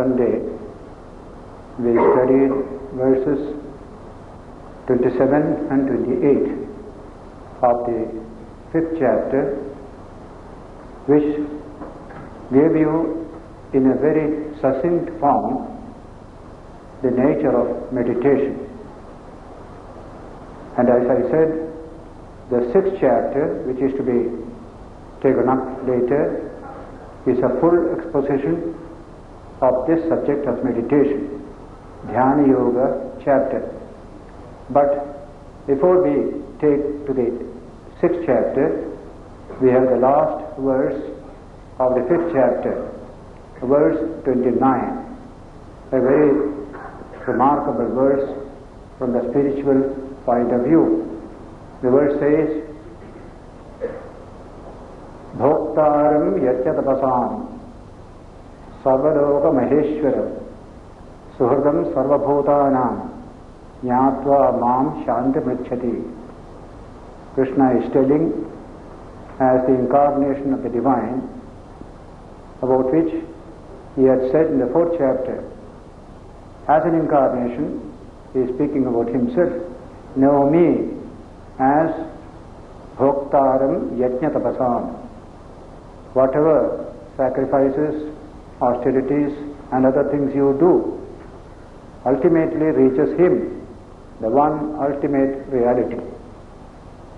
Sunday we studied verses 27 and 28 of the 5th chapter, which gave you in a very succinct form the nature of meditation. And as I said, the 6th chapter, which is to be taken up later, is a full exposition of this subject of meditation, Dhyana Yoga chapter. But before we take to the 6th chapter, we have the last verse of the 5th chapter, verse 29, a very remarkable verse from the spiritual point of view. The verse says, Bhoktaram Yatyatapasam Sarvaloka Maheshwaram Suhridam Sarvabhutanam Jnatva Mam Shanti Mrichati. Krishna is telling, as the incarnation of the divine, about which he had said in the 4th chapter, as an incarnation, he is speaking about himself. Know me as Bhoktaram Yajna Tapasam. Whatever sacrifices, austerities and other things you do ultimately reaches him, the one ultimate reality.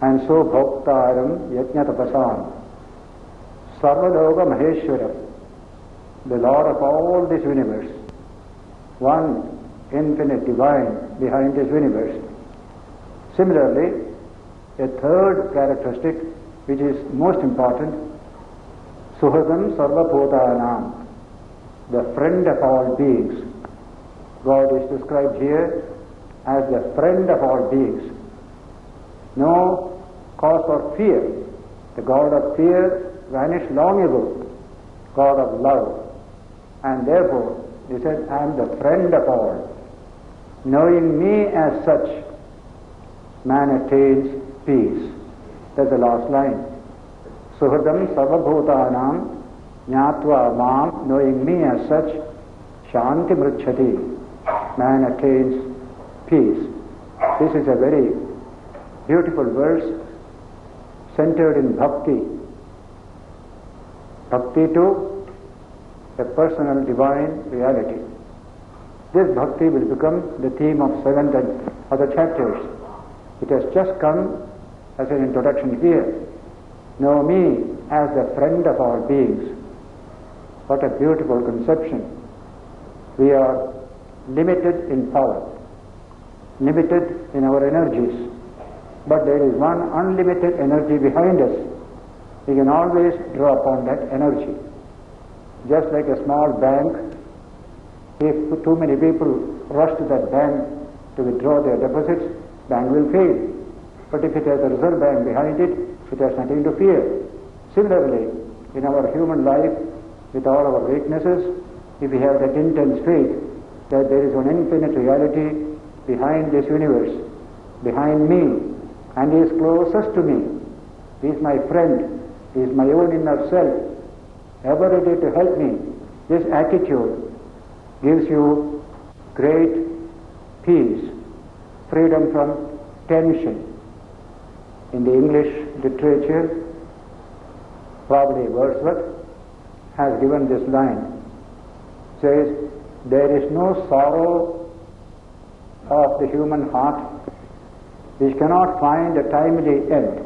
And so Bhoktaram Yajna Tapasam Sarvaloka Maheshwaram, the Lord of all this universe, one infinite divine behind this universe. Similarly, a third characteristic which is most important, Suhridam Sarvabhutanam, the friend of all beings. God is described here as the friend of all beings. No cause for fear. The God of fear vanished long ago, God of love. And therefore, he said, I am the friend of all. Knowing me as such, man attains peace. That's the last line. Suhridam Sarvabhutanam Jnatva Mam, knowing me as such, Shanti Mrichati. Man attains peace. This is a very beautiful verse centered in bhakti. Bhakti to a personal divine reality. This bhakti will become the theme of 7th and other chapters. It has just come as an introduction here. Know me as the friend of all beings. What a beautiful conception. We are limited in power, limited in our energies, but there is one unlimited energy behind us. We can always draw upon that energy. Just like a small bank, if too many people rush to that bank to withdraw their deposits, bank will fail. But if it has a reserve bank behind it, it has nothing to fear. Similarly, in our human life, with all our weaknesses, if we have that intense faith that there is an infinite reality behind this universe, behind me, and he is closest to me, he is my friend, he is my own inner self, ever ready to help me, this attitude gives you great peace, freedom from tension. In the English literature, probably Wordsworth has given this line, says, there is no sorrow of the human heart which cannot find a timely end,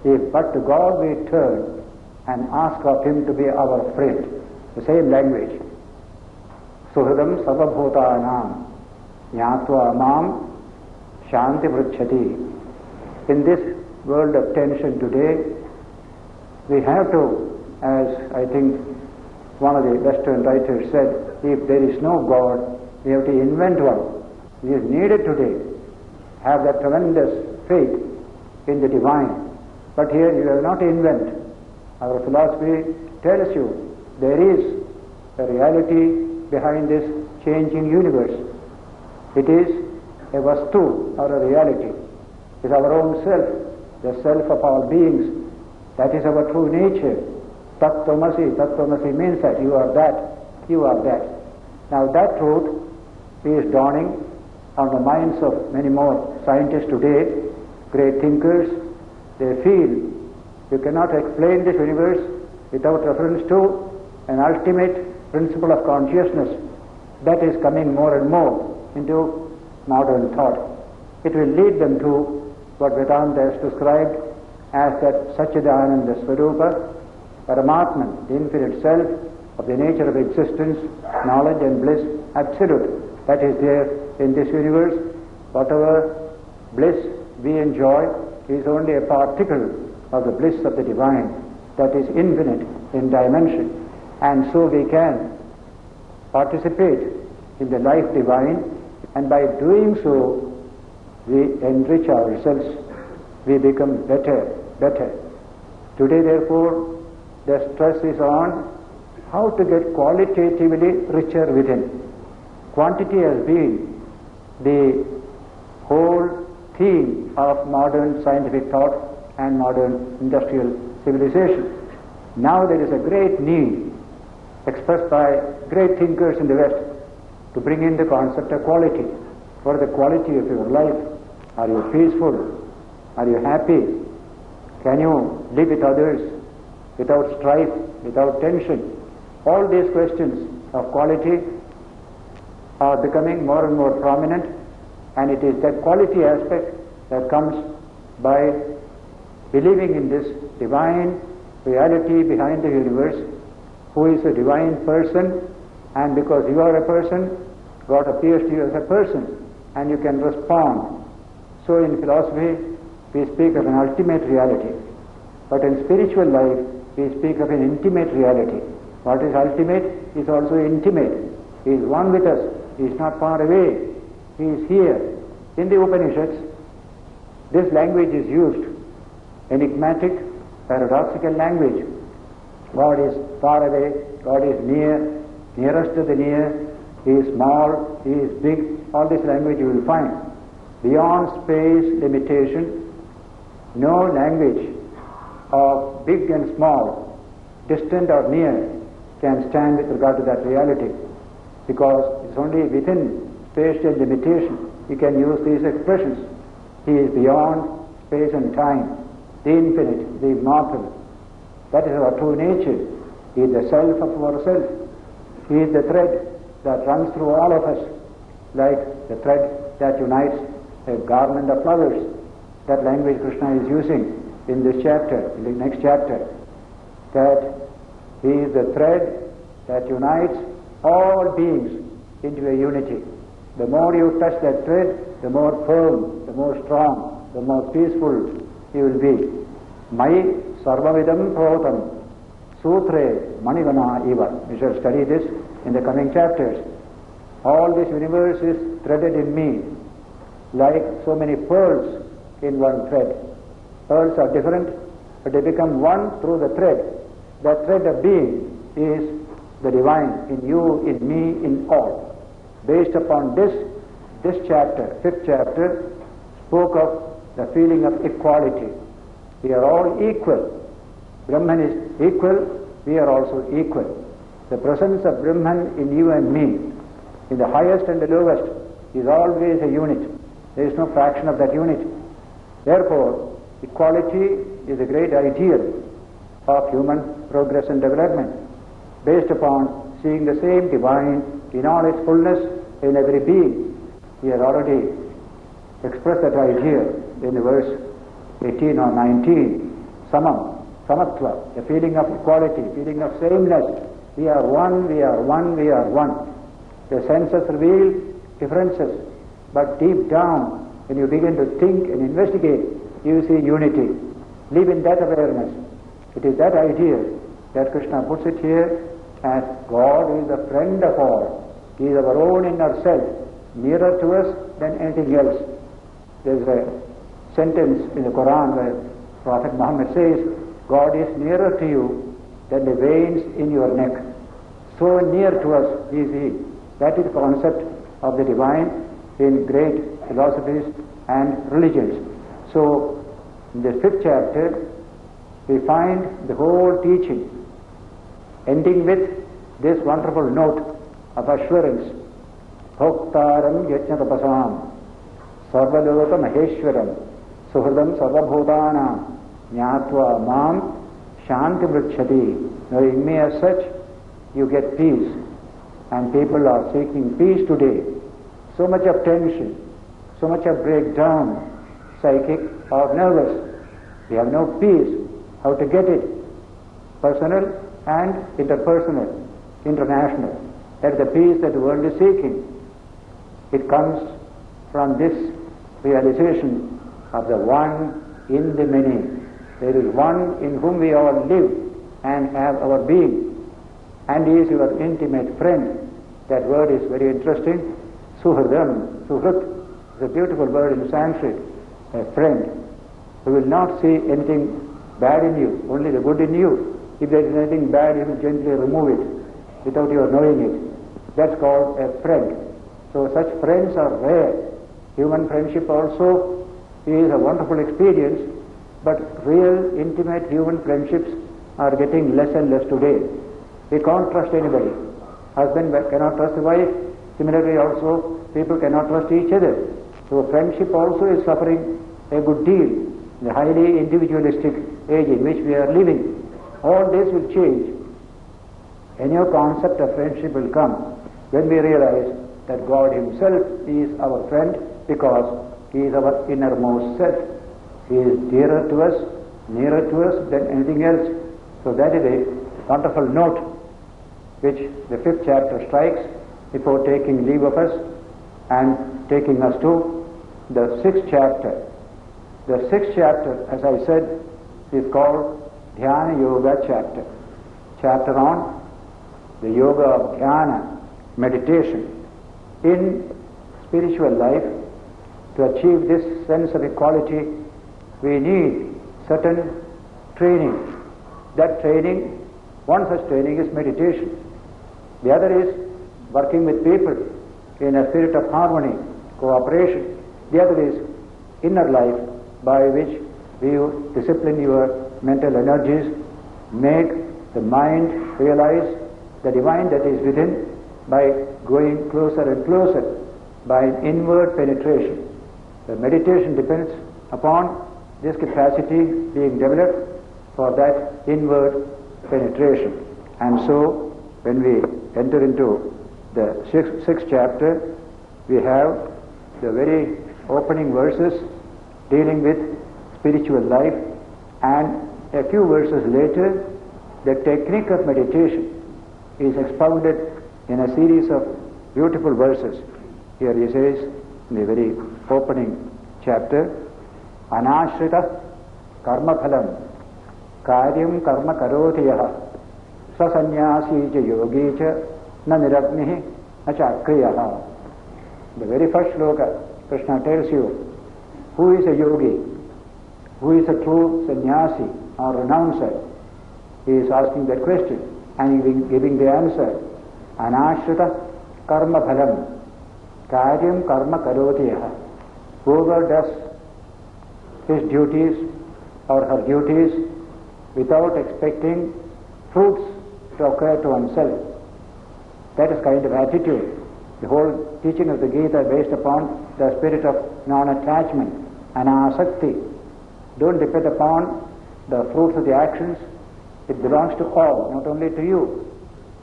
if but to God we turn and ask of him to be our friend. The same language. Suhridam Sarvabhutanam Jnatva Mam Shanti Mrichati. In this world of tension today, we have to, as I think one of the Western writers said, if there is no God, we have to invent one. It is needed today. Have that tremendous faith in the divine. But here you have not to invent. Our philosophy tells you there is a reality behind this changing universe. It is a vastu, or a reality. It is our own self, the self of all beings. That is our true nature. Tattvamasi. Tattvamasi means that you are that, you are that. Now that truth is dawning on the minds of many more scientists today, great thinkers. They feel you cannot explain this universe without reference to an ultimate principle of consciousness that is coming more and more into modern thought. It will lead them to what Vedanta has described as that Satchidananda Swarupa, Paramatman, the infinite self of the nature of existence, knowledge and bliss, absolute, that is there in this universe. Whatever bliss we enjoy is only a particle of the bliss of the divine that is infinite in dimension, and so we can participate in the life divine, and by doing so we enrich ourselves, we become better. Today therefore the stress is on how to get qualitatively richer within. Quantity has been the whole theme of modern scientific thought and modern industrial civilization. Now there is a great need expressed by great thinkers in the West to bring in the concept of quality. What is the quality of your life? Are you peaceful? Are you happy? Can you live with others without strife, without tension? All these questions of quality are becoming more and more prominent, and it is that quality aspect that comes by believing in this divine reality behind the universe, who is a divine person, and because you are a person, God appears to you as a person, and you can respond. So in philosophy, we speak of an ultimate reality, but in spiritual life, we speak of an intimate reality. What is ultimate is also intimate. He is one with us. He is not far away. He is here. In the Upanishads, this language is used, enigmatic, paradoxical language. God is far away, God is near, nearest to the near, He is small, He is big. All this language you will find. Beyond space limitation, no language of big and small, distant or near, can stand with regard to that reality, because it's only within spatial limitation you can use these expressions. He is beyond space and time, the infinite, the immortal. That is our true nature. He is the self of ourself. He is the thread that runs through all of us, like the thread that unites a garland of flowers. That language Krishna is using in this chapter, in the next chapter, that He is the thread that unites all beings into a unity. The more you touch that thread, the more firm, the more strong, the more peaceful you will be. Mai sarvavidam protam sutre manivana iva. We shall study this in the coming chapters. All this universe is threaded in me, like so many pearls in one thread. Pearls are different, but they become one through the thread. That thread of being is the divine in you, in me, in all. Based upon this chapter, 5th chapter, spoke of the feeling of equality. We are all equal. Brahman is equal, we are also equal. The presence of Brahman in you and me, in the highest and the lowest, is always a unit. There is no fraction of that unit. Therefore, equality is a great ideal of human progress and development, based upon seeing the same divine in all its fullness in every being. We have already expressed that idea in the verse 18 or 19. Samam, samatva, a feeling of equality, feeling of sameness. We are one, we are one, we are one. The senses reveal differences, but deep down, when you begin to think and investigate, you see unity. Live in that awareness. It is that idea that Krishna puts it here as God is the friend of all. He is our own inner self, nearer to us than anything else. There is a sentence in the Quran where Prophet Muhammad says, God is nearer to you than the veins in your neck. So near to us is He. That is the concept of the divine in great philosophies and religions. So, in the 5th chapter, we find the whole teaching ending with this wonderful note of assurance. Bhoktaram yajna tapasam sarvaloka maheshwaram suhridam sarvabhutanam jnatva mam shanti vricchati. Knowing me as such, you get peace. And people are seeking peace today. So much of tension, so much of breakdown, psychic or nervous. We have no peace. How to get it? Personal and interpersonal, international. That is the peace that the world is seeking. It comes from this realization of the one in the many. There is one in whom we all live and have our being, and he is your intimate friend. That word is very interesting. Suhridam, Suhrit is a beautiful word in Sanskrit. A friend who will not see anything bad in you, only the good in you. If there is anything bad, he will gently remove it without your knowing it. That's called a friend. So such friends are rare. Human friendship also is a wonderful experience, but real, intimate human friendships are getting less and less today. We can't trust anybody. Husband cannot trust the wife. Similarly also, people cannot trust each other. So friendship also is suffering a good deal in the highly individualistic age in which we are living. All this will change. A new concept of friendship will come when we realize that God Himself is our friend because He is our innermost self. He is dearer to us, nearer to us than anything else. So that is a wonderful note which the 5th chapter strikes before taking leave of us and taking us to the 6th chapter. The 6th chapter, as I said, is called Dhyana Yoga chapter. Chapter on the yoga of dhyana, meditation. In spiritual life, to achieve this sense of equality, we need certain training. That training, one such training is meditation. The other is working with people in a spirit of harmony, cooperation. The other is inner life, by which you discipline your mental energies, make the mind realize the divine that is within by going closer and closer, by inward penetration. The meditation depends upon this capacity being developed for that inward penetration. And so, when we enter into the 6th chapter, we have the very opening verses dealing with spiritual life, and a few verses later, the technique of meditation is expounded in a series of beautiful verses. Here he says, in the very opening chapter, Anashrita karma phalam karyam karma karoti yaha sasanyasi cha yogi cha na niragnihi na chakriyaha. The very first sloka, Krishna tells you who is a yogi, who is a true sannyasi or renouncer. He is asking that question and giving the answer. Anashrita karma phalam karyam karma karoti yaha. Whoever does his duties or her duties without expecting fruits to occur to oneself. That is kind of attitude. The whole teaching of the Gita is based upon the spirit of non-attachment, anasakti. Don't depend upon the fruits of the actions. It belongs to all, not only to you.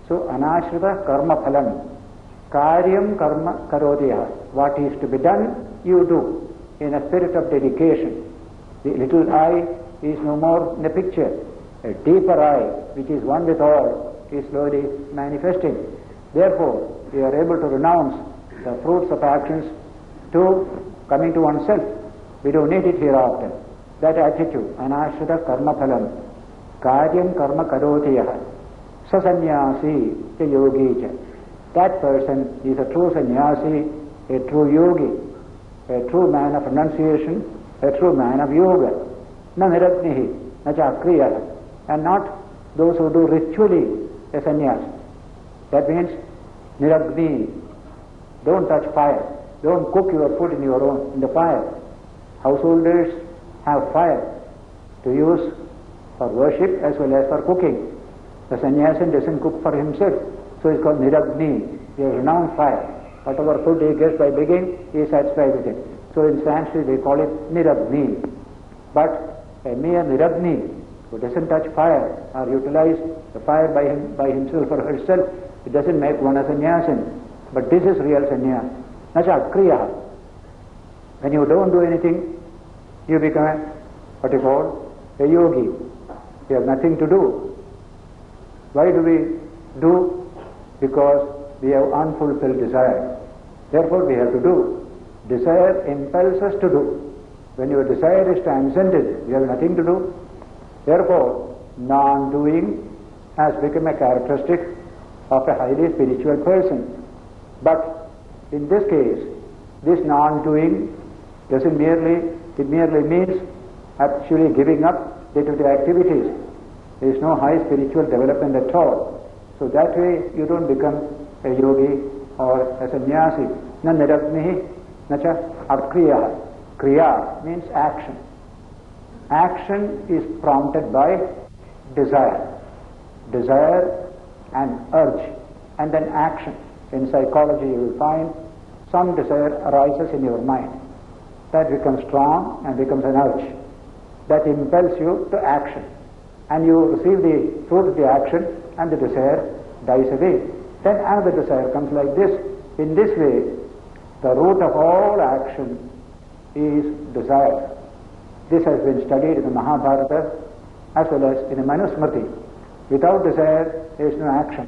So, anashrita karma phalam. Karyam karma karodya. What is to be done, you do in a spirit of dedication. The little I is no more in the picture. A deeper I, which is one with all, is slowly manifesting. Therefore, we are able to renounce the fruits of actions to coming to oneself. We don't need it hereafter. That attitude, anashrita karma phalam, karyam karma karotiyah, sasanyasi cha yogi cha. That person is a true sannyasi, a true yogi, a true man of renunciation, a true man of yoga. Na niragnihi, na chakriya, and not those who do ritually a sannyas. That means niragni. Don't touch fire. Don't cook your food in the fire. Householders have fire to use for worship as well as for cooking. The sannyasin doesn't cook for himself. So it's called Niragni. He has renounced fire. Whatever food he gets by begging, he is satisfied with it. So in Sanskrit they call it Niragni. But a mere Niragni who doesn't touch fire or utilize the fire by himself or herself, it doesn't make one a sannyasin. But this is real sannyas. Nacha kriya. When you don't do anything, you become what you call a yogi. You have nothing to do. Why do we do? Because we have unfulfilled desire. Therefore we have to do. Desire impels us to do. When your desire is transcended, you have nothing to do. Therefore, non-doing has become a characteristic of a highly spiritual person. But in this case, this non-doing doesn't merely, it merely means actually giving up day-to-day activities. There is no high spiritual development at all. So that way you don't become a yogi or a sannyasi. Na niragnihi, na cha akriya. Kriya means action. Action is prompted by desire. Desire and urge, and then action. In psychology you will find some desire arises in your mind. That becomes strong and becomes an urge. That impels you to action. And you receive the fruit of the action and the desire dies away. Then another desire comes like this. In this way, the root of all action is desire. This has been studied in the Mahabharata as well as in the Manusmriti. Without desire, there is no action.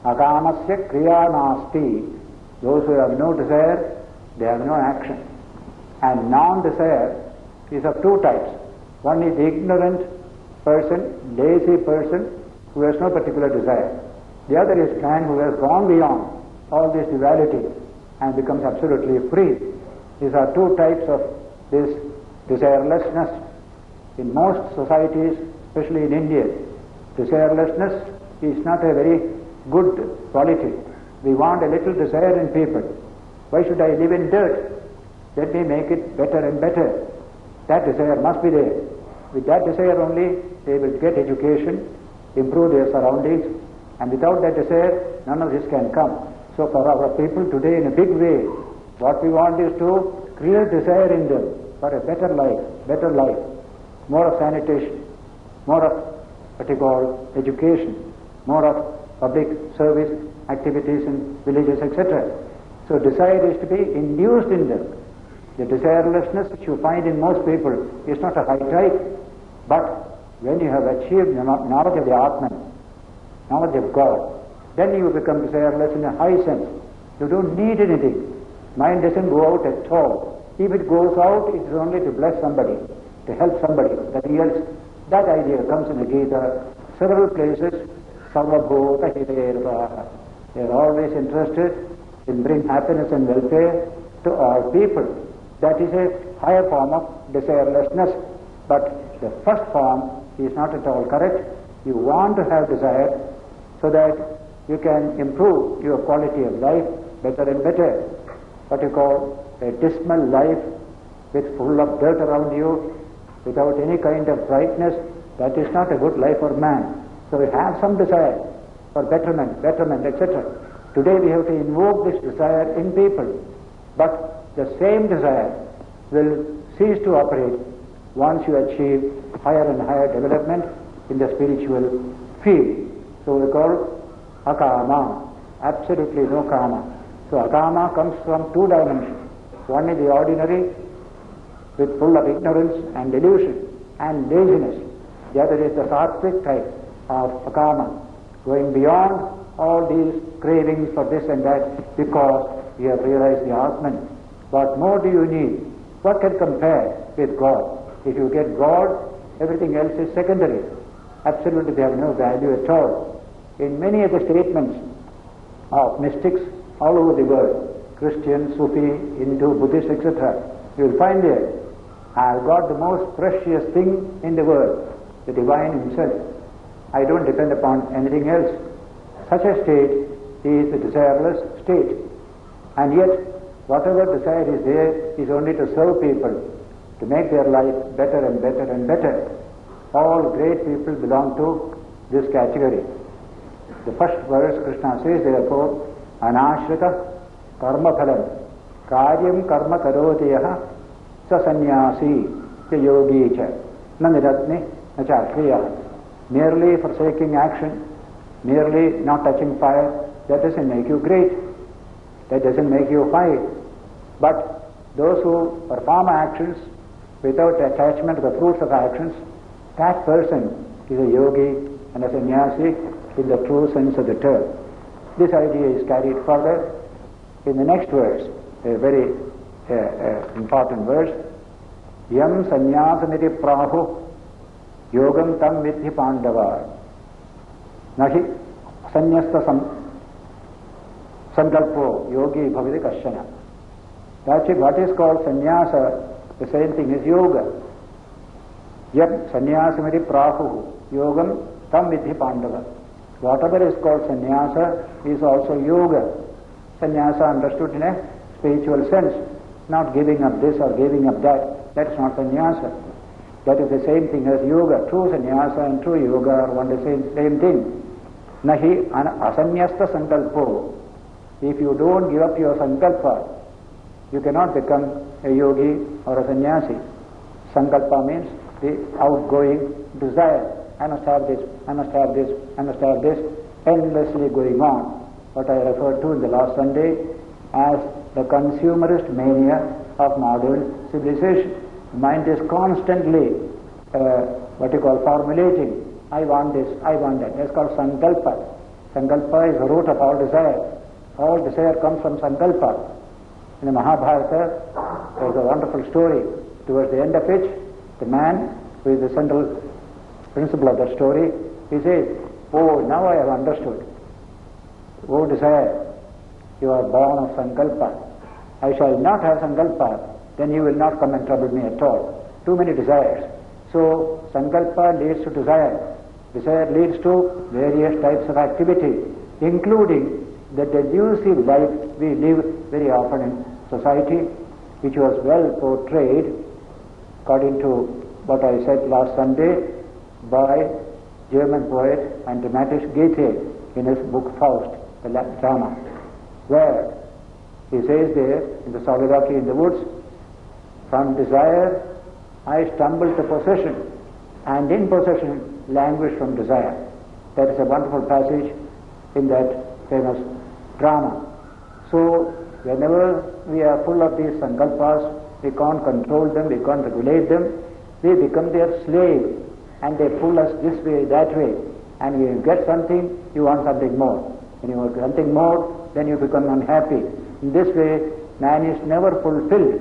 Akamasya kriya nasti. Those who have no desire, they have no action. And non-desire is of two types. One is the ignorant person, lazy person, who has no particular desire. The other is man who has gone beyond all this duality and becomes absolutely free. These are two types of this desirelessness. In most societies, especially in India, desirelessness is not a very good quality. We want a little desire in people. Why should I live in dirt? Let me make it better and better. That desire must be there. With that desire only, they will get education, improve their surroundings, and without that desire, none of this can come. So for our people today, in a big way, what we want is to create desire in them for a better life, more of sanitation, more of what you call education, more of public service activities in villages, etc. So desire is to be induced in them. The desirelessness which you find in most people is not a high type, but when you have achieved the knowledge of the Atman, knowledge of God, then you become desireless in a high sense. You don't need anything. Mind doesn't go out at all. If it goes out, it is only to bless somebody, to help somebody. That idea comes in the Gita. Several places, Sarvabhota Hidayarva. They are always interested in bring happiness and welfare to all people. That is a higher form of desirelessness. But the first form is not at all correct. You want to have desire so that you can improve your quality of life better and better. What you call a dismal life with full of dirt around you, without any kind of brightness, that is not a good life for man. So we have some desire for betterment, etc. Today we have to invoke this desire in people. But the same desire will cease to operate once you achieve higher and higher development in the spiritual field. So we call akama, absolutely no kama. So akama comes from two dimensions. One is the ordinary, with full of ignorance and delusion and laziness. The other is the sattvic type of akama, going beyond all these cravings for this and that because you have realized the Atman. What more do you need? What can compare with God? If you get God, everything else is secondary. Absolutely they have no value at all. In many of the statements of mystics all over the world, Christian, Sufi, Hindu, Buddhist, etc., you will find there, I have got the most precious thing in the world, the Divine Himself. I don't depend upon anything else. Such a state is the desireless state. And yet, whatever desire is there is only to serve people, to make their life better and better and better. All great people belong to this category. The first verse, Krishna says, therefore, anashrita karma phalam karyam karma karoti yaha sa sannyasi cha yogi cha na niratni na cha kriya. Merely forsaking action, merely not touching fire, that doesn't make you great. That doesn't make you high. But those who perform actions without attachment to the fruits of actions, that person is a yogi and a sannyasi in the true sense of the term. This idea is carried further in the next verse, a very important verse. Yam sannyasamiti prahu yogam tam vidhi pandava nahi sannyasta sankalpo yogi bhavati kashana. That's what is called sannyasa. The same thing is yoga. Yam sannyasamiti prahu yogam tam vidhi pandava. Whatever is called sannyasa is also yoga. Sannyasa understood in a spiritual sense, not giving up this or giving up that. That's not sannyasa. That is the same thing as yoga. True sannyasa and true yoga are one the same thing. Nahi asanyasta sankalpo. If you don't give up your sankalpa, you cannot become a yogi or a sannyasi. Sankalpa means the outgoing desire. I must have this, I must have this, I must have this, endlessly going on. What I referred to in the last Sunday as the consumerist mania of modern civilization. The mind is constantly, formulating. I want this, I want that. That's called sankalpa. Sankalpa is the root of all desire. All desire comes from sankalpa. In the Mahabharata, there is a wonderful story. Towards the end of which, the man who is the central principle of that story, he says, oh, now I have understood. Oh desire, you are born of sankalpa. I shall not have sankalpa, then you will not come and trouble me at all. Too many desires. So sankalpa leads to desire. Desire leads to various types of activity, including the delusive life we live very often in society, which was well portrayed, according to what I said last Sunday, by German poet and dramatist Goethe in his book Faust, the drama, where he says there in the Soliloquy in the Woods, from desire I stumble to possession, and in possession languish from desire. That is a wonderful passage in that famous drama. So whenever we are full of these sankalpas, we can't control them, we can't regulate them, we become their slave, and they pull us this way, that way, and when you get something, you want something more. When you want something more, then you become unhappy. In this way, man is never fulfilled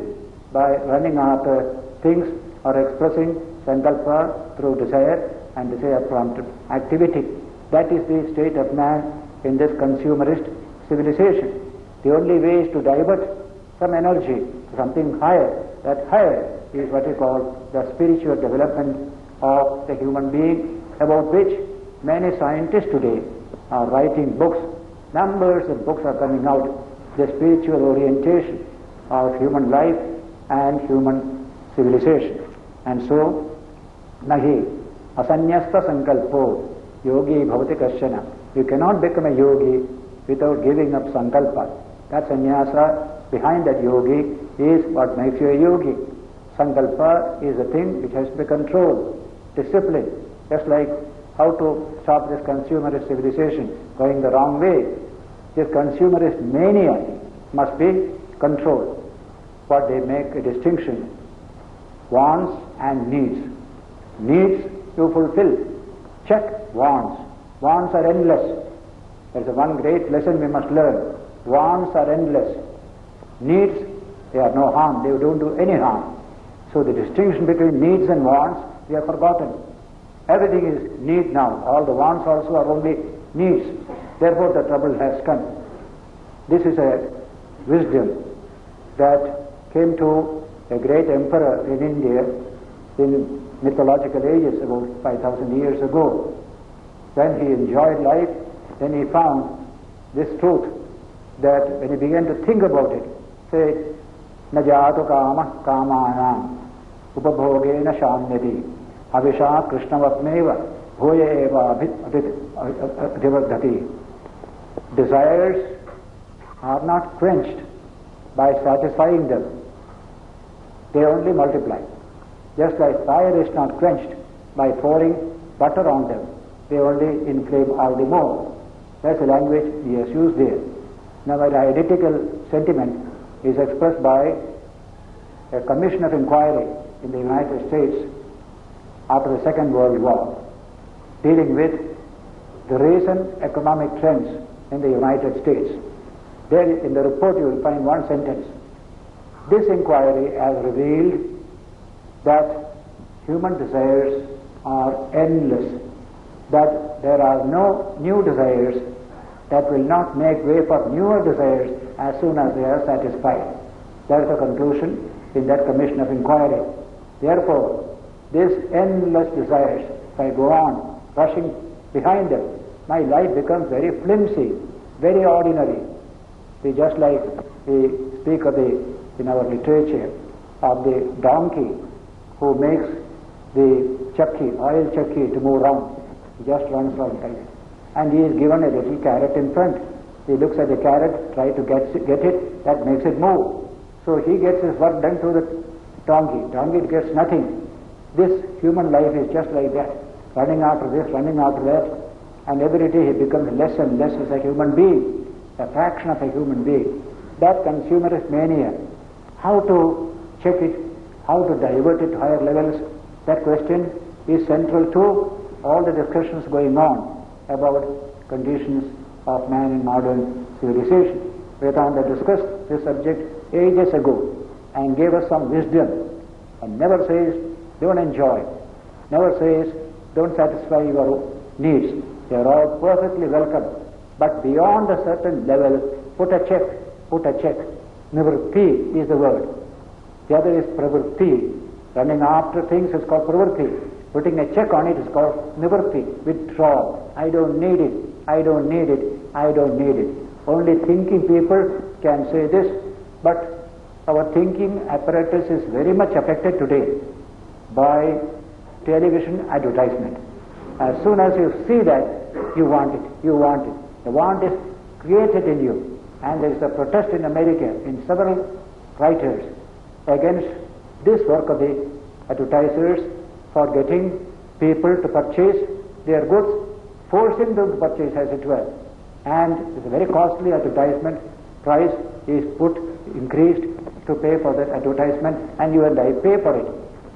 by running after things or expressing sankalpa through desire and desire prompted activity. That is the state of man in this consumerist civilization. The only way is to divert some energy to something higher. That higher is what we call the spiritual development of the human being, about which many scientists today are writing books. Numbers of books are coming out. The spiritual orientation of human life and human civilization. And so, nahi asanyasta sankalpo yogi bhavati kashana. You cannot become a yogi without giving up sankalpa. That sannyasa behind that yogi is what makes you a yogi. Sankalpa is a thing which has to be controlled, discipline. Just like how to stop this consumerist civilization going the wrong way. This consumerist mania must be controlled. What they make a distinction, wants and needs. Needs you fulfill. Check wants. Wants are endless. There's one great lesson we must learn. Wants are endless. Needs, they are no harm. They don't do any harm. So the distinction between needs and wants, we have forgotten. Everything is need now. All the wants also are only needs. Therefore the trouble has come. This is a wisdom that came to a great emperor in India in mythological ages, about 5,000 years ago. When he enjoyed life, then he found this truth, that when he began to think about it, say, na jatu kama kamanam upabhogena shamyati avisha krishnavatmeva bhoya eva adhivardhati. Desires are not quenched by satisfying them. They only multiply. Just like fire is not quenched by pouring butter on them. They only inflame all the more. That's the language he has used there. Now, the identical sentiment is expressed by a commission of inquiry in the United States after the Second World War, dealing with the recent economic trends in the United States. There in the report you will find one sentence. This inquiry has revealed that human desires are endless, that there are no new desires that will not make way for newer desires as soon as they are satisfied. That is the conclusion in that commission of inquiry. Therefore, these endless desires, if I go on rushing behind them, my life becomes very flimsy, very ordinary. We just like we speak of in our literature of the donkey who makes the chakki, oil chakki to move round. He just runs round like that. And he is given a little carrot in front. He looks at the carrot, tries to get it, that makes it move. So he gets his work done through the donkey. Donkey gets nothing. This human life is just like that, running after this, running after that, and every day he becomes less and less as a human being, a fraction of a human being. That consumerist mania, how to check it, how to divert it to higher levels, that question is central to all the discussions going on about conditions of man in modern civilization. Vedanta discussed this subject ages ago and gave us some wisdom, and never says don't enjoy, never says don't satisfy your needs. They are all perfectly welcome, but beyond a certain level, put a check. Nivritti is the word. The other is pravritti. Running after things is called pravritti. Putting a check on it is called nivritti, withdrawal. I don't need it. Only thinking people can say this, but our thinking apparatus is very much affected today by television advertisement. As soon as you see that, you want it. The want is created in you. And there is a protest in America in several writers against this work of the advertisers for getting people to purchase their goods, forcing them to purchase, as it were. And it's a very costly advertisement. Price is increased to pay for that advertisement, and you and I pay for it.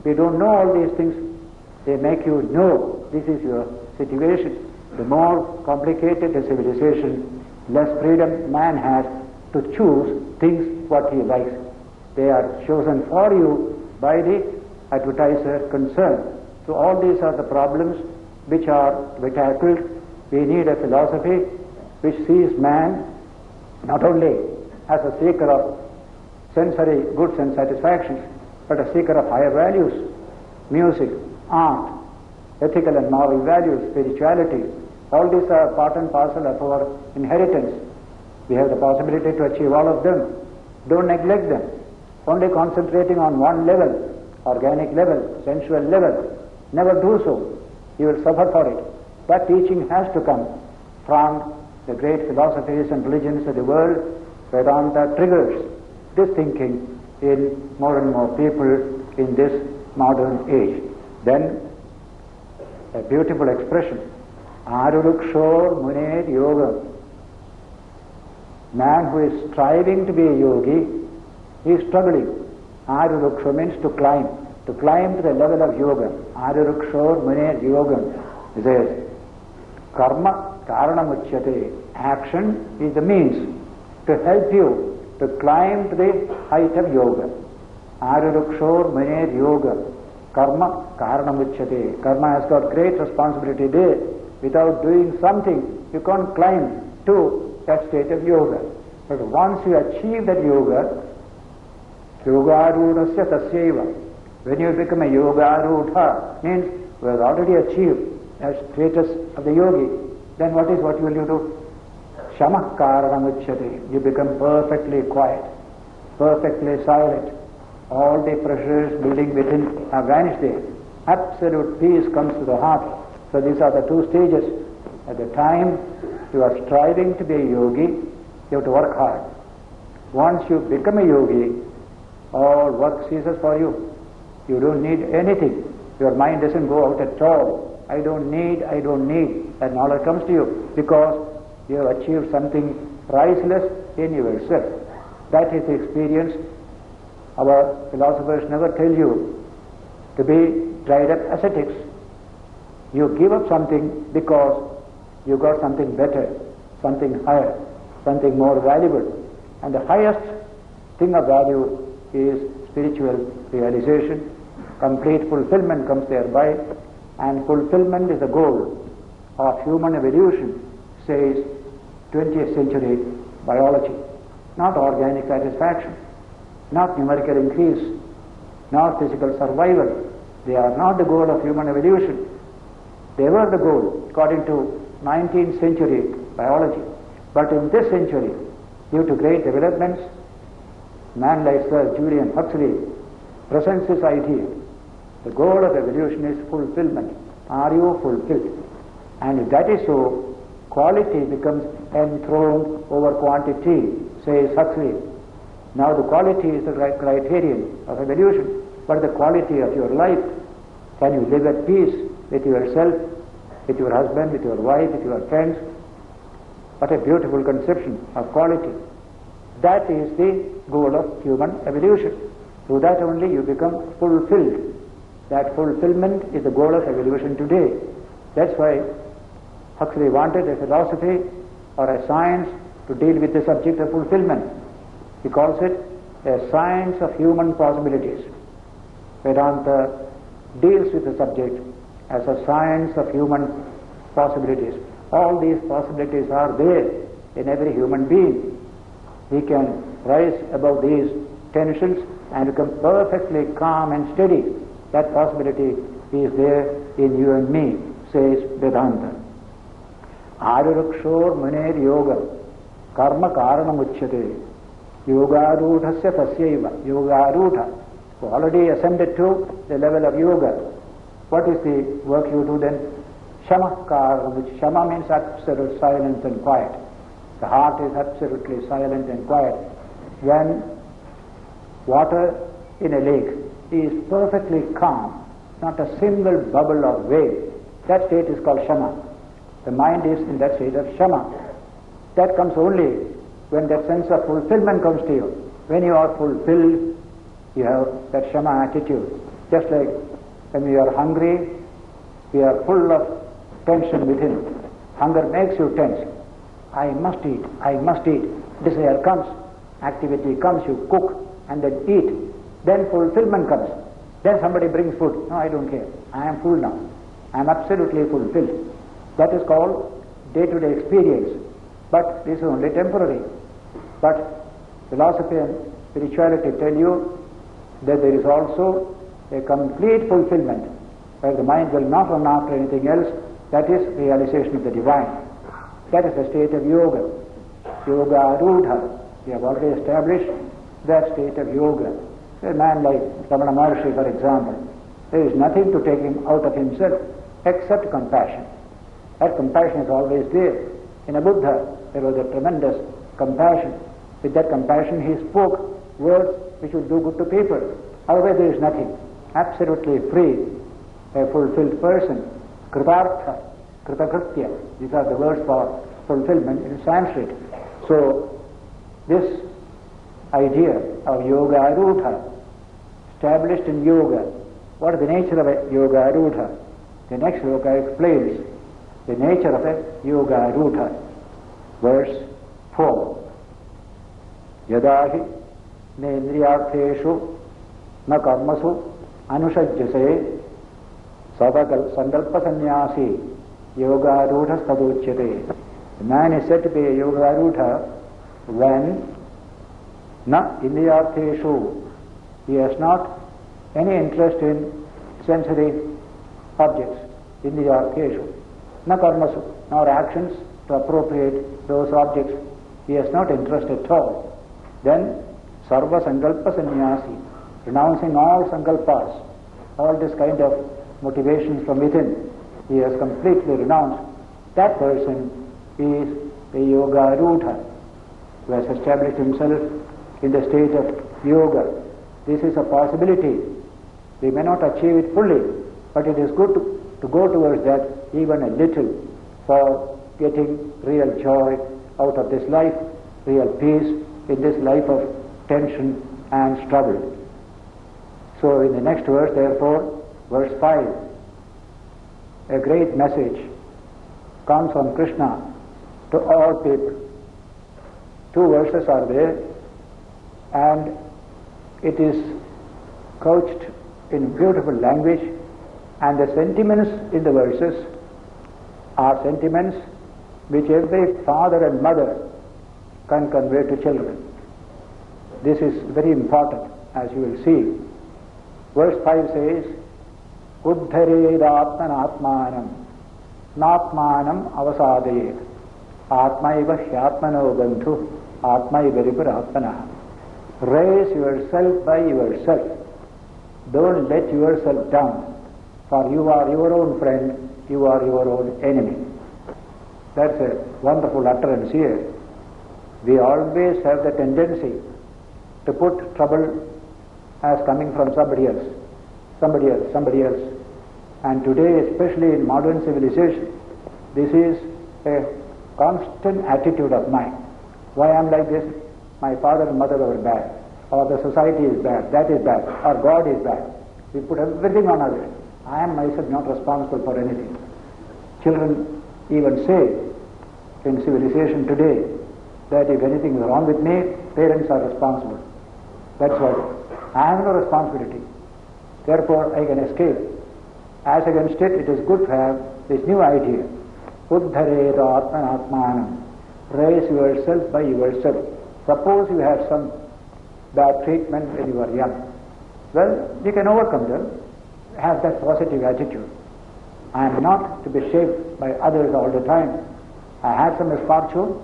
We don't know all these things. They make you know this is your situation. The more complicated the civilization, less freedom man has to choose things what he likes. They are chosen for you by the advertiser concerned. So all these are the problems which are to be tackled. We need a philosophy which sees man not only as a seeker of sensory goods and satisfactions, but a seeker of higher values, music, art, ethical and moral values, spirituality. All these are part and parcel of our inheritance. We have the possibility to achieve all of them. Don't neglect them. Only concentrating on one level, organic level, sensual level, never do so. You will suffer for it. That teaching has to come from the great philosophies and religions of the world. Vedanta triggers this thinking in more and more people in this modern age. Then a beautiful expression, Arurukshor Muner Yoga. Man who is striving to be a yogi, he is struggling. Aruruksha means to climb to the level of yoga. Arurukshor Muner Yoga. He says, Karma Karanamuchyate. Action is the means to help you to climb to the height of yoga. Arurukshor Muner Yoga. Karma Karanamuchyate. Karma has got great responsibility there. Without doing something, you can't climb to that state of yoga. But once you achieve that yoga, yogarudasya tasyaiva. When you become a yogarudha, means you have already achieved that status of the yogi. Then what will you do? Shamah karanamuchyate. You become perfectly quiet, perfectly silent. All the pressures building within have vanished there. Absolute peace comes to the heart. So these are the two stages. At the time you are striving to be a yogi, you have to work hard. Once you become a yogi, all work ceases for you. You don't need anything. Your mind doesn't go out at all. I don't need. That knowledge comes to you because you have achieved something priceless in yourself. That is the experience. Our philosophers never tell you to be dried up ascetics. You give up something because you got something better, something higher, something more valuable. And the highest thing of value is spiritual realization. Complete fulfillment comes thereby, and fulfillment is the goal of human evolution, says 20th century biology. Not organic satisfaction, not numerical increase, not physical survival. They are not the goal of human evolution. They were the goal according to 19th century biology. But in this century, due to great developments, man like Sir Julian Huxley presents this idea. The goal of evolution is fulfillment. Are you fulfilled? And if that is so, quality becomes enthroned over quantity, says Huxley. Now the quality is the criterion of evolution, but the quality of your life. Can you live at peace with yourself, with your husband, with your wife, with your friends? What a beautiful conception of quality. That is the goal of human evolution. Through that only you become fulfilled. That fulfillment is the goal of evolution today. That's why Huxley wanted a philosophy or a science to deal with the subject of fulfillment. He calls it a science of human possibilities. Vedanta deals with the subject as a science of human possibilities. All these possibilities are there in every human being. He can rise above these tensions and become perfectly calm and steady. That possibility is there in you and me, says Vedanta. Arurukshor muner yoga karma karanam uchyate yogarudhasya tasyaiva yogarudha, who already ascended to the level of yoga. What is the work you do then? Shama karanam, which shama means absolute silence and quiet. The heart is absolutely silent and quiet. When water in a lake is perfectly calm, not a single bubble or wave, that state is called shama. The mind is in that state of shama. That comes only when that sense of fulfillment comes to you. When you are fulfilled, you have that shama attitude. Just like when we are hungry, we are full of tension within. Hunger makes you tense. I must eat, I must eat. Desire comes, activity comes, you cook and then eat. Then fulfillment comes. Then somebody brings food. No, I don't care. I am full now. I am absolutely fulfilled. That is called day-to-day experience. But this is only temporary. But philosophy and spirituality tell you that there is also a complete fulfillment where the mind will not run after anything else. That is realization of the divine. That is the state of yoga. Yoga arudha. We have already established that state of yoga. A man like Ramana Maharshi, for example, there is nothing to take him out of himself except compassion. That compassion is always there. In a Buddha, there was a tremendous compassion. With that compassion, he spoke words which would do good to people. Otherwise, there is nothing. Absolutely free, a fulfilled person. Kritartha, kritakritya. These are the words for fulfillment in Sanskrit. So, this idea of yoga arudha, established in yoga. What is the nature of a yoga arudha? The next sloka explains the nature of a yoga arudha. Verse 4. Yadahi nendriyartheshu na karmasu anushajjase sankalpa sannyasi yoga arudha staduchyate. The man is said to be a yoga arudha when na indriyartheshu, he has not any interest in sensory objects, indriyartheshu, na karmasu, nor actions to appropriate those objects. He has not interest at all. Then sarva sankalpa sannyasi, renouncing all sankalpas, all this kind of motivations from within. he has completely renounced, that person is a yoga rudha, who has established himself in the state of yoga. This is a possibility. We may not achieve it fully, but it is good to go towards that even a little for getting real joy out of this life, real peace in this life of tension and struggle. So in the next verse, therefore, verse 5, a great message comes from Krishna to all people. 2 verses are there, and it is couched in beautiful language, and the sentiments in the verses are sentiments which every father and mother can convey to children. This is very important, as you will see. Verse 5 says, Uddharedatmanatmanam natmanam avasadayet atmaiva hyatmano bandhu atmaiva ripuratmanah. Raise yourself by yourself. Don't let yourself down, for you are your own friend, you are your own enemy. That's a wonderful utterance here. We always have the tendency to put trouble as coming from somebody else. And today, especially in modern civilization, this is a constant attitude of mine. Why I am like this? My father and mother were bad, or the society is bad, that is bad, or God is bad. We put everything on others. I am myself not responsible for anything. Children even say in civilization today that if anything is wrong with me, parents are responsible. That's what. I have no responsibility. Therefore, I can escape. As against it, it is good to have this new idea. Uddhareta atmanatmanam. Raise yourself by yourself. Suppose you have some bad treatment when you are young. Well, you can overcome them. Have that positive attitude. I am not to be shaped by others all the time. I had some misfortune.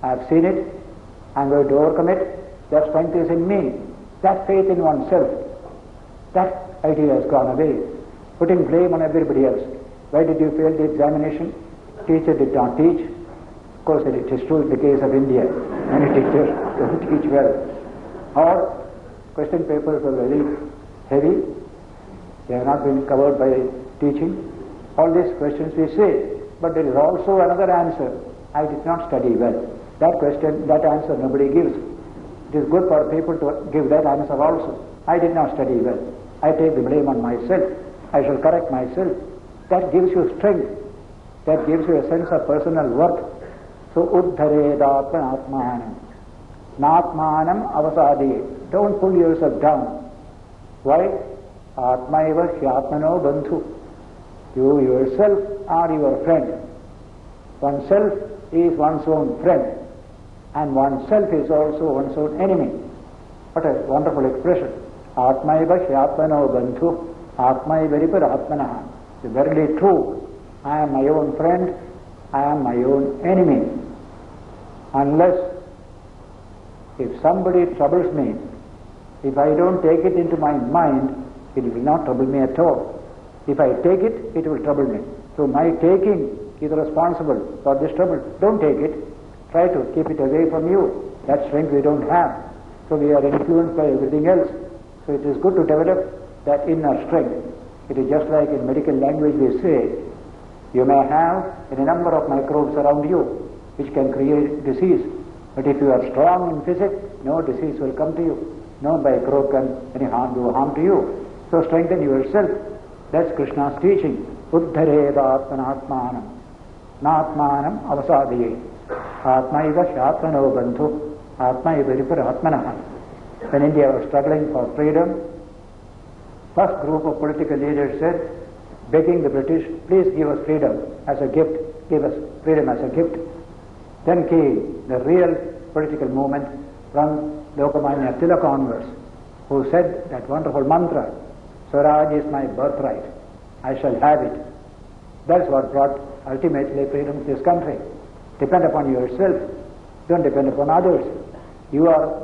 I have seen it. I am going to overcome it. That strength is in me. That faith in oneself. That idea has gone away. Putting blame on everybody else. Why did you fail the examination? Teacher did not teach. Of course, it is true in the case of India. Many teachers don't teach well. Or question papers are very heavy. They have not been covered by teaching. All these questions we say. But there is also another answer. I did not study well. That question, that answer nobody gives. It is good for people to give that answer also. I did not study well. I take the blame on myself. I shall correct myself. That gives you strength. That gives you a sense of personal worth. So, uddharedatmanatmanam. Natmanam avasadiye. Don't pull yourself down. Why? Atmaiva hyatmano bandhu. You yourself are your friend. Oneself is one's own friend. And oneself is also one's own enemy. What a wonderful expression. Atmaiva hyatmano bandhu. Atmaiva ripuratmanah. It's verily true. I am my own friend. I am my own enemy. Unless if somebody troubles me, if I don't take it into my mind, it will not trouble me at all. If I take it, it will trouble me. So my taking is responsible for this trouble. Don't take it. Try to keep it away from you. That strength we don't have. So we are influenced by everything else. So it is good to develop that inner strength. It is just like in medical language we say, you may have a number of microbes around you which can create disease. But if you are strong in physics, no disease will come to you. No microbe can do harm to you. So strengthen yourself. That's Krishna's teaching. Uddharedatmanatmanam. Natmanam avasadiye. Atmaiva hyatmano bandhu. Atmaiva ripuratmanah. When India was struggling for freedom, first group of political leaders said, begging the British, please give us freedom as a gift. Give us freedom as a gift. Then came the real political movement from Lokmanya Tilak onwards, who said that wonderful mantra, Swaraj is my birthright. I shall have it. That's what brought ultimately freedom to this country. Depend upon yourself. Don't depend upon others. You are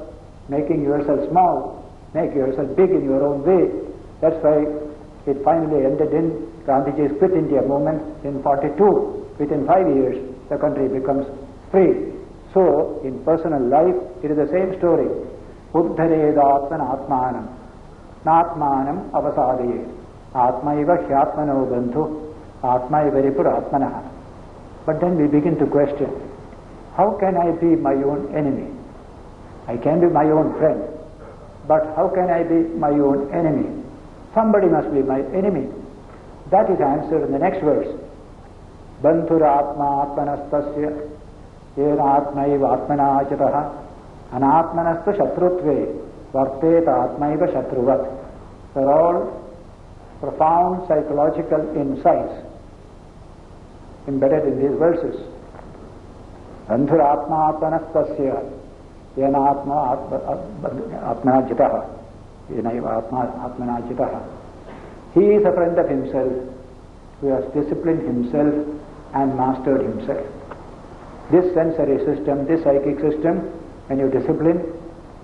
making yourself small. Make yourself big in your own way. That's why it finally ended in Gandhiji's Quit India movement in 42. Within 5 years, the country becomes free. So, in personal life, it is the same story. Uddharedatman atmanam, natmanam avasadayet, atmaiva hyatmano bandhu, atmaiva ripur atmanaha. But then we begin to question, how can I be my own enemy? I can be my own friend, but how can I be my own enemy? Somebody must be my enemy. That is answered in the next verse. Bandhuratma atmanastasya yena atmaiva atmanachataha anatmanastu shatrutve varteta atmaiva shatruvat. They're all profound psychological insights embedded in these verses. Bandhuratma atmanastasya yena atmanachataha yenaiva atmanachataha. He is a friend of himself who has disciplined himself and mastered himself. This sensory system, this psychic system, when you discipline,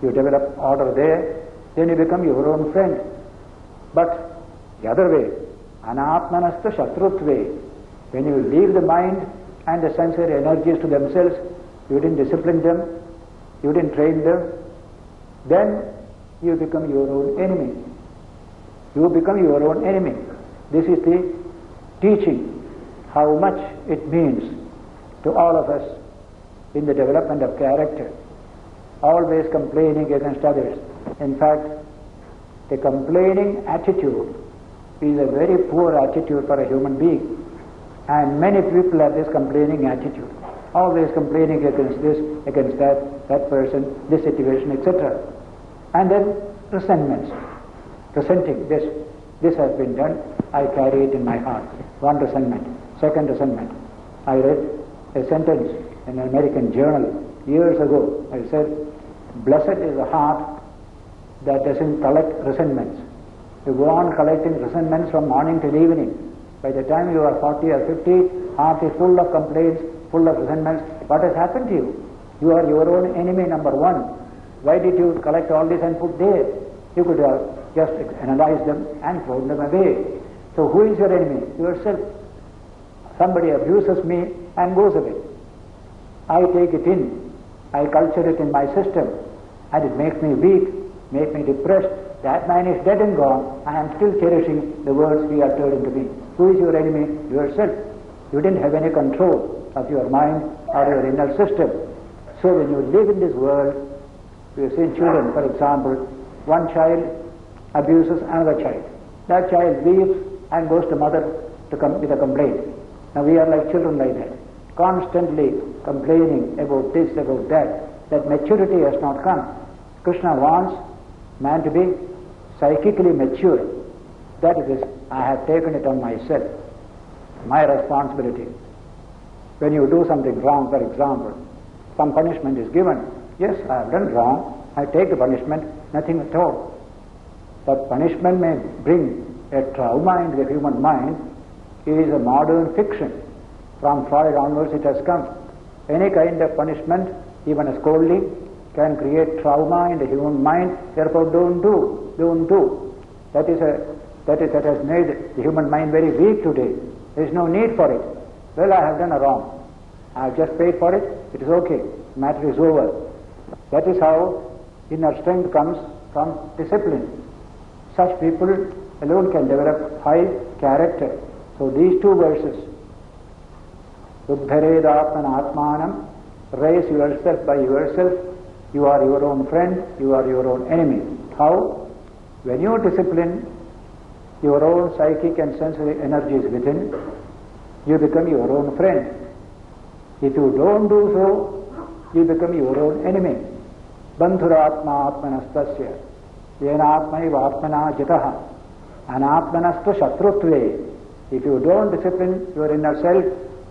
you develop order there, then you become your own friend. But the other way, anatmanastu shatrutve, when you leave the mind and the sensory energies to themselves, you didn't discipline them, you didn't train them, then you become your own enemy. You become your own enemy. This is the teaching, how much it means to all of us in the development of character. Always complaining against others. In fact, the complaining attitude is a very poor attitude for a human being. And many people have this complaining attitude. Always complaining against this, against that person, this situation, etc. And then resentments. Resenting this has been done, I carry it in my heart. One resentment. Second resentment. I read a sentence in an American journal years ago. I said, blessed is the heart that doesn't collect resentments. You go on collecting resentments from morning till evening. By the time you are 40 or 50, heart is full of complaints, full of resentments. What has happened to you? You are your own enemy, number one. Why did you collect all this and put there? You could have just analyze them and throw them away. So who is your enemy? Yourself. Somebody abuses me and goes away. I take it in. I culture it in my system. And it makes me weak, makes me depressed. That man is dead and gone. I am still cherishing the words he uttered into me. Who is your enemy? Yourself. You didn't have any control of your mind or your inner system. So when you live in this world, you see children, for example, one child abuses another child. That child leaves and goes to mother with a complaint. Now we are like children like that, constantly complaining about this, about that. That maturity has not come. Krishna wants man to be psychically mature. That is, I have taken it on myself, my responsibility. When you do something wrong, for example, some punishment is given. Yes, I have done wrong. I take the punishment, nothing at all. That punishment may bring a trauma into the human mind is a modern fiction. From Freud onwards it has come. Any kind of punishment, even a scolding, can create trauma in the human mind. Therefore, don't do. That has made the human mind very weak today. There is no need for it. Well, I have done a wrong. I have just paid for it. It is okay. The matter is over. That is how inner strength comes from discipline. Such people alone can develop high character. So these two verses, Uddharedatman atmanam, raise yourself by yourself. You are your own friend, you are your own enemy. How? When you discipline your own psychic and sensory energies within, you become your own friend. If you don't do so, you become your own enemy. Bandhuratma atmanastasya yenatmaiva atmana jitaha anatmanastu shatrutve. If you don't discipline your inner self,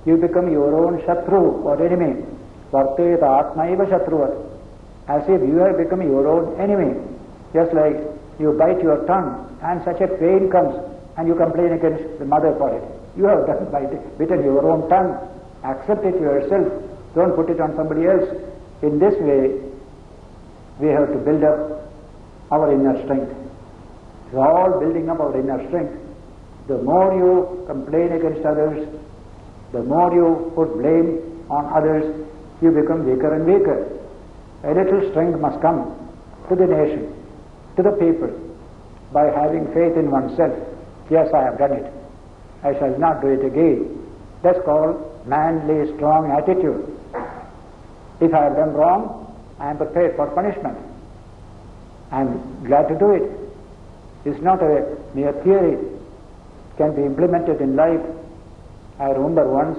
you become your own shatru or enemy. Varteta atmaiva shatruvat. As if you have become your own enemy. Just like you bite your tongue and such a pain comes and you complain against the mother for it. You have bitten your own tongue. Accept it yourself. Don't put it on somebody else. In this way, we have to build up our inner strength. It's all building up our inner strength. The more you complain against others, the more you put blame on others, you become weaker and weaker. A little strength must come to the nation, to the people, by having faith in oneself. Yes, I have done it. I shall not do it again. That's called manly, strong attitude. If I have done wrong, I am prepared for punishment. I am glad to do it. It's not a mere theory. It can be implemented in life. I remember once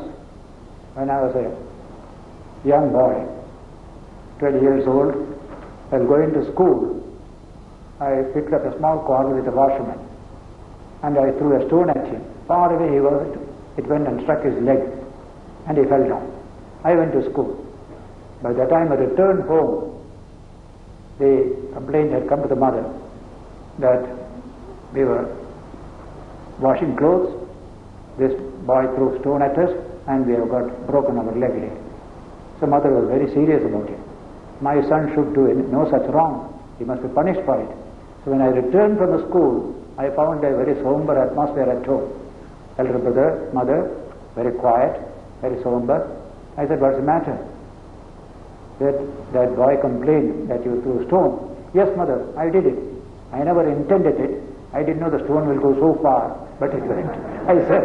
when I was a young boy, 12 years old, while going to school, I picked up a small quarrel with a washerman and I threw a stone at him. Far away he was, it went and struck his leg and he fell down. I went to school. By the time I returned home, the complaint had come to the mother that we were washing clothes, this boy threw stone at us and we have got broken our leg. So mother was very serious about it. My son should do no such wrong. He must be punished for it. So when I returned from the school, I found a very somber atmosphere at home. Elder brother, mother, very quiet, very somber. I said, what's the matter? That boy complained that you threw a stone. Yes, mother, I did it. I never intended it. I didn't know the stone will go so far, but it went. I said,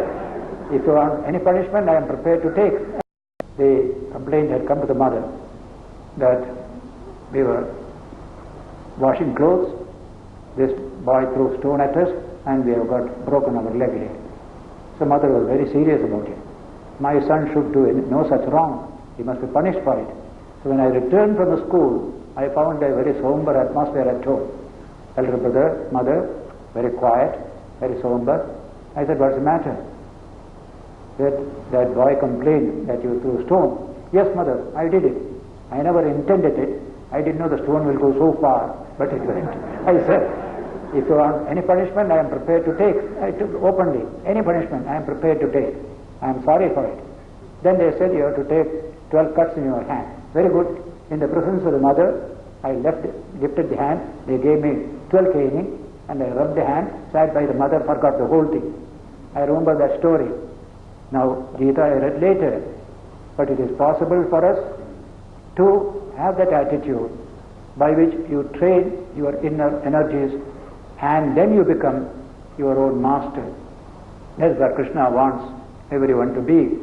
if you want any punishment, I am prepared to take. The complaint had come to the mother that we were washing clothes, this boy threw stone at us and we have got broken our leg. So mother was very serious about it. My son should do no such wrong. He must be punished for it. So when I returned from the school, I found a very somber atmosphere at home. Elder brother, mother, very quiet, very somber. I said, what's the matter? That boy complained that you threw a stone. Yes, mother, I did it. I never intended it. I didn't know the stone will go so far, but it went. I said, if you want any punishment, I am prepared to take. I took openly, any punishment, I am prepared to take. I am sorry for it. Then they said, you have to take 12 cuts in your hand. Very good. In the presence of the mother, I lifted the hand. They gave me 12 caning, and I rubbed the hand, sat by the mother, forgot the whole thing. I remember that story. Now, Gita I read later, but it is possible for us to have that attitude by which you train your inner energies and then you become your own master. That's what Krishna wants everyone to be.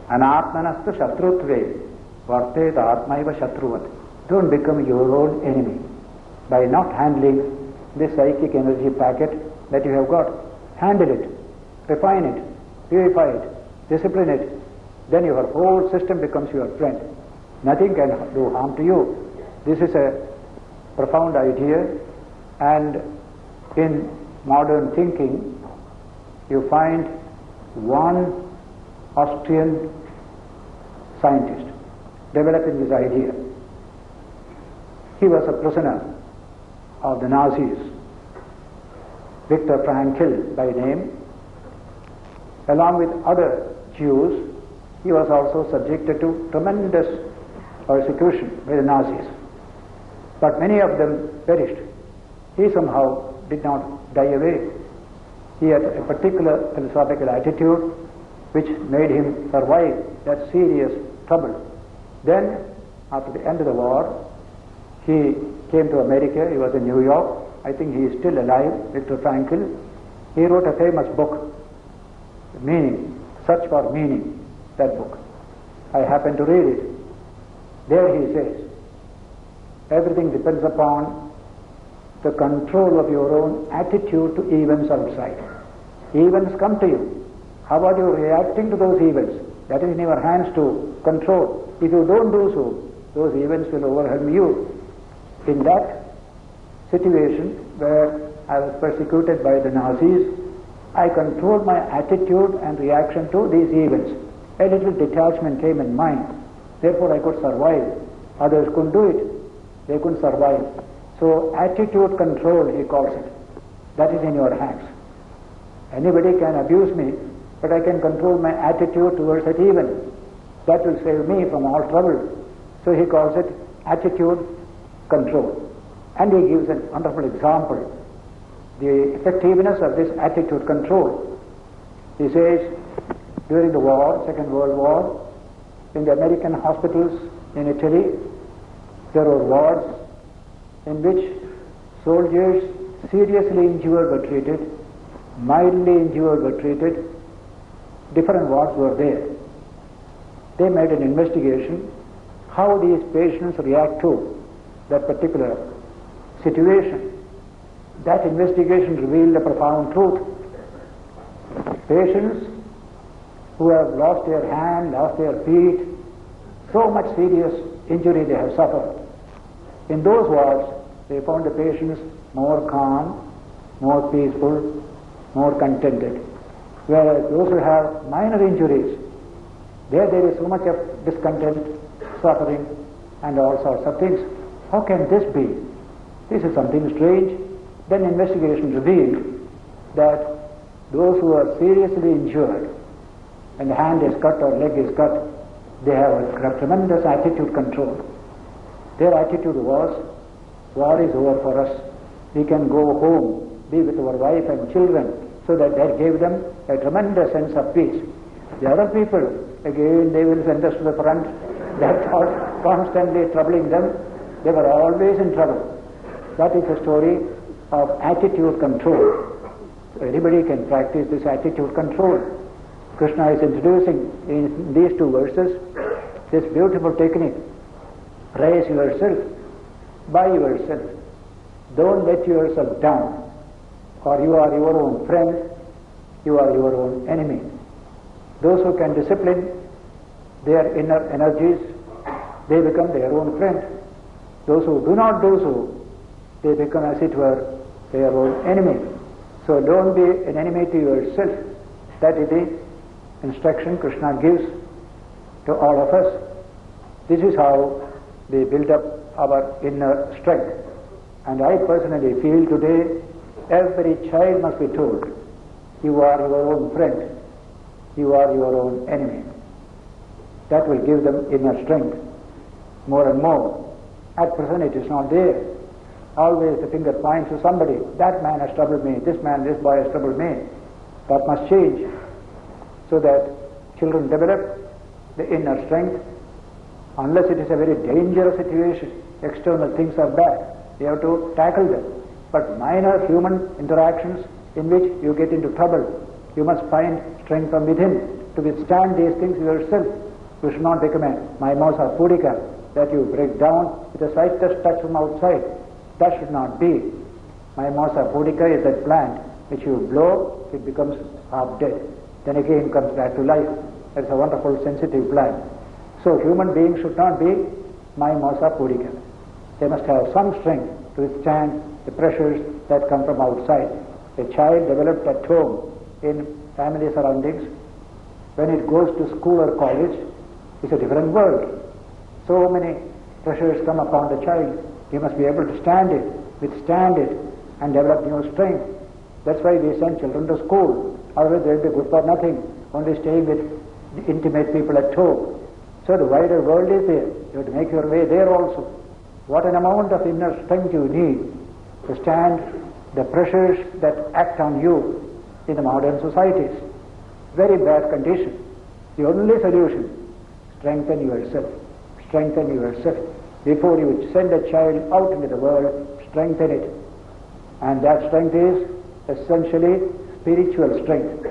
Anatmanastu shatrutve vartet atmaiva shatruvat. Don't become your own enemy by not handling this psychic energy packet that you have got. Handle it, refine it, purify it, discipline it. Then your whole system becomes your friend. Nothing can do harm to you. This is a profound idea, and in modern thinking you find one Austrian scientist developing this idea. He was a prisoner of the Nazis, Viktor Frankl by name. Along with other Jews, he was also subjected to tremendous persecution by the Nazis. But many of them perished. He somehow did not die away. He had a particular philosophical attitude which made him survive that serious trouble. Then, after the end of the war, he came to America. He was in New York. I think he is still alive, Viktor Frankl. He wrote a famous book, Meaning, Search for Meaning, that book. I happened to read it. There he says, everything depends upon the control of your own attitude to events outside. Events come to you. How are you reacting to those events? That is in your hands to control. If you don't do so, those events will overwhelm you. In that situation where I was persecuted by the Nazis, I controlled my attitude and reaction to these events. A little detachment came in mind. Therefore I could survive. Others couldn't do it. They couldn't survive. So attitude control, he calls it. That is in your hands. Anybody can abuse me, but I can control my attitude towards that event. That will save me from all trouble. So he calls it attitude control. And he gives a wonderful example. the effectiveness of this attitude control. He says, during the war, Second World War, in the American hospitals in Italy, there were wards in which soldiers seriously injured were treated, mildly injured were treated. Different wards were there. They made an investigation how these patients react to that particular situation. That investigation revealed a profound truth. Patients who have lost their hand, lost their feet, so much serious injury they have suffered. In those wards, they found the patients more calm, more peaceful, more contented. Whereas those who have minor injuries, there is so much of discontent, suffering, and all sorts of things. How can this be? This is something strange. Then investigation revealed that those who are seriously injured, and the hand is cut or leg is cut, they have a tremendous attitude control. Their attitude was, war is over for us. We can go home, be with our wife and children, so that gave them a tremendous sense of peace. The other people, again, they will send us to the front. That thought constantly troubling them. They were always in trouble. That is the story of attitude control. So anybody can practice this attitude control. Krishna is introducing in these two verses this beautiful technique. Raise yourself by yourself. Don't let yourself down, or you are your own friend, you are your own enemy. Those who can discipline their inner energies, they become their own friend. Those who do not do so, they become, as it were, their own enemy. So don't be an enemy to yourself. That is the instruction Krishna gives to all of us. This is how we build up our inner strength. And I personally feel today every child must be told, you are your own friend, you are your own enemy. That will give them inner strength more and more. At present it is not there. Always the finger points to somebody. That man has troubled me, this boy has troubled me. That must change, so that children develop the inner strength. Unless it is a very dangerous situation, external things are bad, you have to tackle them. But minor human interactions in which you get into trouble, you must find strength from within to withstand these things yourself. You should not become a mimosa pudica, that you break down with the slightest touch from outside. That should not be. Mimosa pudica is that plant which you blow, it becomes half dead. Then again comes back to life. It's a wonderful sensitive plant. So human beings should not be mimosa pudica. They must have some strength to withstand the pressures that come from outside. A child developed at home in family surroundings, when it goes to school or college, it's a different world. So many pressures come upon the child. He must be able to stand it, withstand it, and develop new strength. That's why we send children to school. Otherwise they'll be good for nothing, only staying with intimate people at home. So the wider world is there. You have to make your way there also. What an amount of inner strength you need to stand the pressures that act on you in the modern societies. Very bad condition. The only solution, strengthen yourself. Strengthen yourself. Before you send a child out into the world, strengthen it. And that strength is essentially spiritual strength.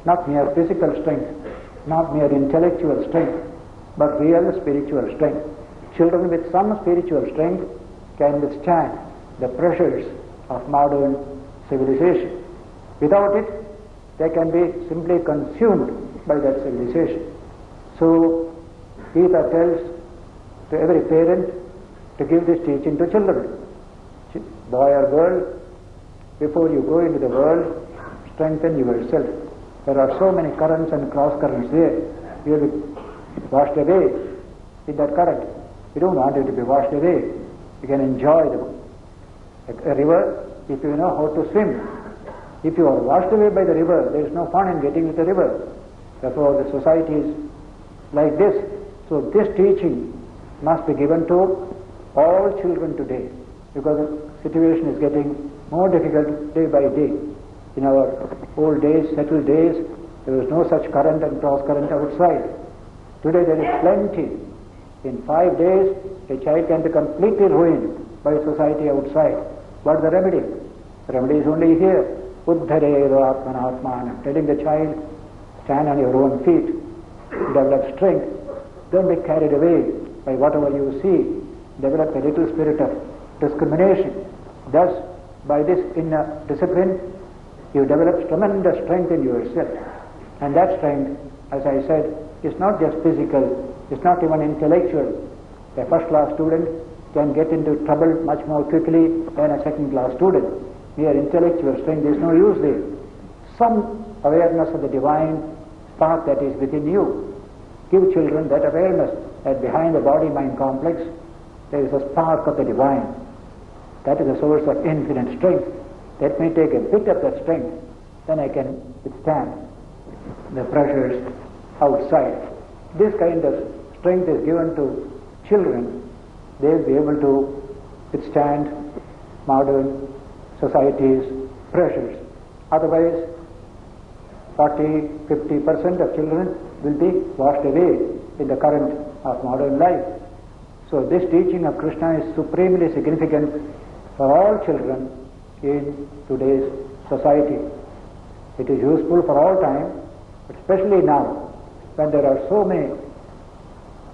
Not mere physical strength, not mere intellectual strength, but real spiritual strength. Children with some spiritual strength can withstand the pressures of modern civilization. Without it, they can be simply consumed by that civilization. So, Gita tells to every parent to give this teaching to children. Boy or girl, before you go into the world, strengthen yourself. There are so many currents and cross currents there. You will be washed away in that current. You don't want it to be washed away. You can enjoy a river if you know how to swim. If you are washed away by the river, there is no fun in getting with the river. Therefore, the society is like this. So this teaching must be given to all children today, because the situation is getting more difficult day by day. In our old days, settled days, there was no such current and cross current outside. Today there is plenty. In 5 days, a child can be completely ruined by society outside. What is the remedy? The remedy is only here. Uddharedo atmanatmanam. Telling the child, stand on your own feet, develop strength. Don't be carried away by whatever you see. Develop a little spirit of discrimination. Thus, by this inner discipline, you develop tremendous strength in yourself. And that strength, as I said, is not just physical, it's not even intellectual. A first-class student can get into trouble much more quickly than a second-class student. Mere intellectual strength is no use there. Some awareness of the divine spark that is within you. Give children that awareness that behind the body-mind complex there is a spark of the divine. That is a source of infinite strength. Let me take a bit of that strength, then I can withstand the pressures outside. This kind of strength is given to children. They will be able to withstand modern society's pressures. Otherwise, 40-50% of children will be washed away in the current of modern life. So this teaching of Krishna is supremely significant for all children in today's society. It is useful for all time, but especially now, when there are so many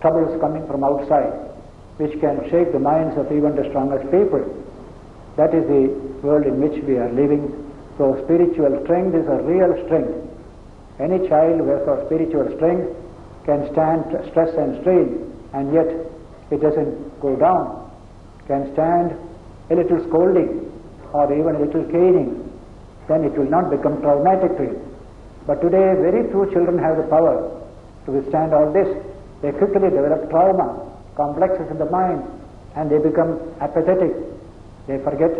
troubles coming from outside, which can shake the minds of even the strongest people. That is the world in which we are living. So spiritual strength is a real strength. Any child who has got spiritual strength can stand stress and strain, and yet it doesn't go down. Can stand a little scolding or even a little caning, then it will not become traumatic to him. But today very few children have the power to withstand all this. They quickly develop trauma, complexes in the mind, and they become apathetic. They forget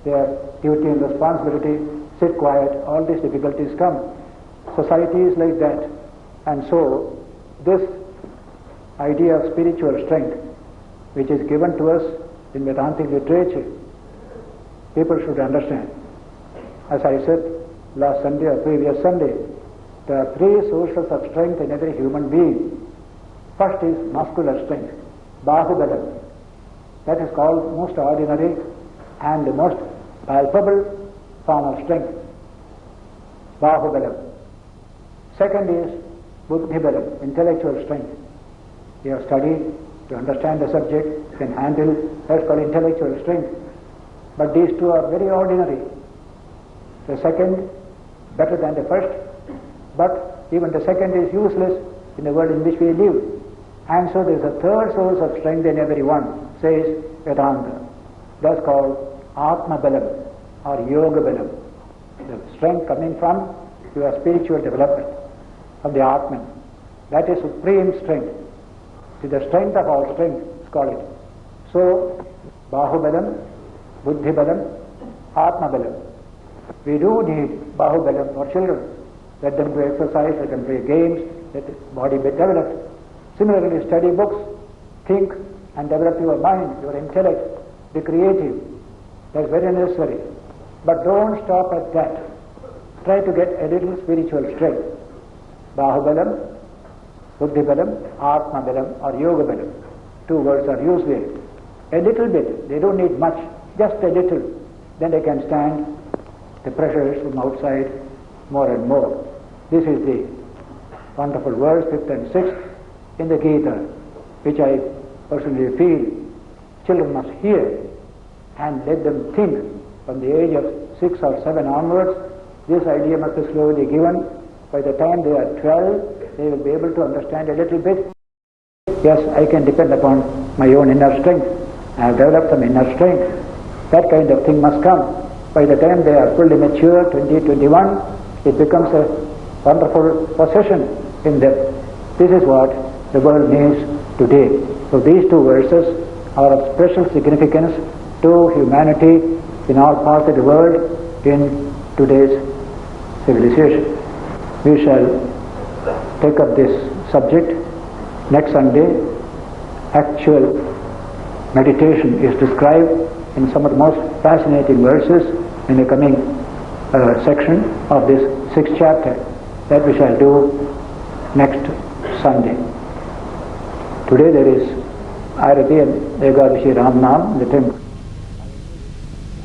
their duty and responsibility, sit quiet, all these difficulties come. Society is like that. And so this idea of spiritual strength, which is given to us in Vedantic literature, people should understand. As I said last Sunday or previous Sunday, there are 3 sources of strength in every human being. First is muscular strength, bahubalam. That is called most ordinary and the most palpable form of strength, bahubalam. Second is buddhibalam, intellectual strength. You have studied, you understand the subject, you can handle, that's called intellectual strength. But these two are very ordinary. The second, better than the first, but even the second is useless in the world in which we live. And so there is a third source of strength in everyone, says Vedanta. That's called Atma Balam or Yoga Balam. The strength coming from your spiritual development of the Atman. That is supreme strength. See, the strength of all strength is called it. So, Bahubalam, Buddhibalam, Atma Balam. We do need Bahubalam for children. Let them do exercise, let them play games, let the body be developed. Similarly, study books, think and develop your mind, your intellect, be creative. That's very necessary. But don't stop at that. Try to get a little spiritual strength. Bahubalam, Buddhibalam, Atma Balam or Yoga Balam. 2 words are used there. A little bit, they don't need much, just a little. Then they can stand the pressures from outside more and more. This is the wonderful verse, 5th and 6th in the Gita, which I personally feel children must hear and let them think. From the age of 6 or 7 onwards, this idea must be slowly given. By the time they are 12, they will be able to understand a little bit. Yes, I can depend upon my own inner strength. I have developed some inner strength. That kind of thing must come. By the time they are fully mature, 20, 21, it becomes a wonderful possession in them. This is what the world needs today. So these 2 verses are of special significance to humanity in all parts of the world in today's civilization. We shall take up this subject next Sunday. Actual meditation is described in some of the most fascinating verses in the coming section of this 6th chapter that we shall do next Sunday. Today there is Arati and Ekadashi Ram Nam, let him